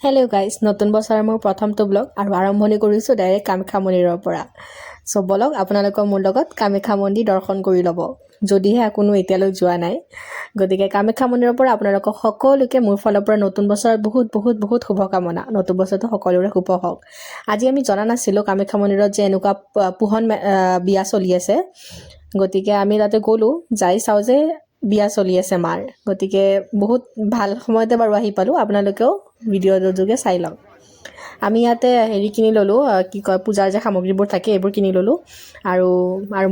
Hello' guys, নতুন বছৰৰ মোৰ প্ৰথমটো ব্লগ আৰু আৰম্ভণি কৰিছোঁ ডাইৰেক্ট কামাখ্যা মন্দিৰৰ পৰা। চ' বলক আপোনালোকৰ মোৰ লগত কামাখ্যা মন্দিৰ দৰ্শন কৰি ল'ব, যদিহে কোনো এতিয়ালৈ যোৱা নাই। গতিকে কামাখ্যা মন্দিৰৰ পৰা আপোনালোকক সকলোকে মোৰ ফালৰ পৰা নতুন বছৰৰ বহুত বহুত বহুত শুভকামনা। নতুন বছৰটো সকলোৰে শুভ হওক। আজি আমি জনা নাছিলোঁ কামাখ্যা মন্দিৰত যে এনেকুৱা পোহন বিয়া চলি আছে। গতিকে আমি তাতে গ'লোঁ, যাই চাওঁ যে বিয়া চলি আছে মাৰ। গতিকে বহুত ভাল সময়তে বাৰু আহি পালোঁ। আপোনালোকেও ভিডিঅ'ৰ যোগে চাই লওক। আমি ইয়াতে হেৰি কিনি ল'লোঁ, কি কয় পূজাৰ যে সামগ্ৰীবোৰ থাকে এইবোৰ কিনি ল'লোঁ। আৰু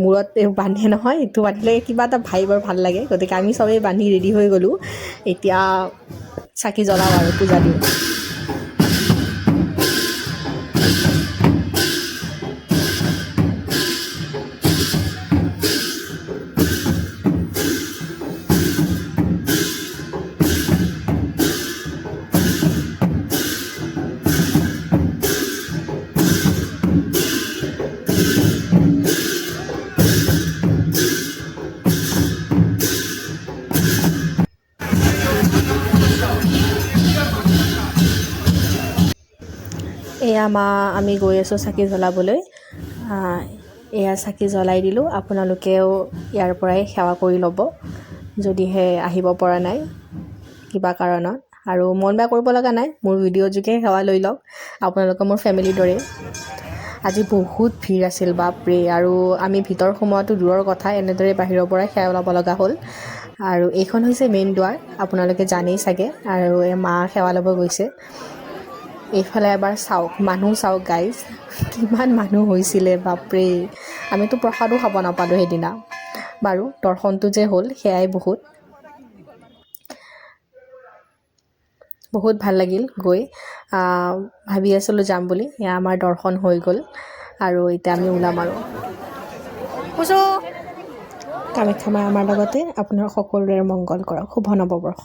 মূৰত এইবোৰ বান্ধে নহয়, এইটো বান্ধিলে কিবা এটা ভাইবৰ ভাল লাগে। গতিকে আমি চবেই বান্ধি ৰেডি হৈ গ'লোঁ। এতিয়া চাকি জ্বলাওঁ আৰু পূজা দিওঁ। এয়া আমি গৈ আছোঁ চাকি জ্বলাবলৈ। এয়া চাকি জ্বলাই দিলোঁ। আপোনালোকেও ইয়াৰ পৰাই সেৱা কৰি ল'ব, যদিহে আহিব পৰা নাই কিবা কাৰণত। আৰু মন বেয়া কৰিব লগা নাই, মোৰ ভিডিঅ' যোগে সেৱা লৈ লওক। আপোনালোকে মোৰ ফেমিলিৰ দৰে। আজি বহুত ভিৰ আছিল বাপৰে। আৰু আমি ভিতৰ সোমোৱাটো দূৰৰ কথা, এনেদৰে বাহিৰৰ পৰাই সেৱা ল'ব লগা হ'ল। আৰু এইখন হৈছে মেইন দুৱাৰ, আপোনালোকে জানেই চাগে। আৰু মা সেৱা ল'ব গৈছে। এইফালে এবাৰ চাওক, মানুহ চাওক গাইজ, কিমান মানুহ হৈছিলে বাপৰে। আমিতো প্ৰসাদো খাব নাপালোঁ সেইদিনা। বাৰু দৰ্শনটো যে হ'ল সেয়াই বহুত ভাল লাগিল গৈ। ভাবি আছিলোঁ যাম বুলি, এয়া আমাৰ দৰ্শন হৈ গ'ল। আৰু এতিয়া আমি ওলাম আৰু কামাখ্যা মাই আমাৰ লগতে আপোনাৰ সকলোৰে মংগল কৰক। শুভ নৱবৰ্ষ।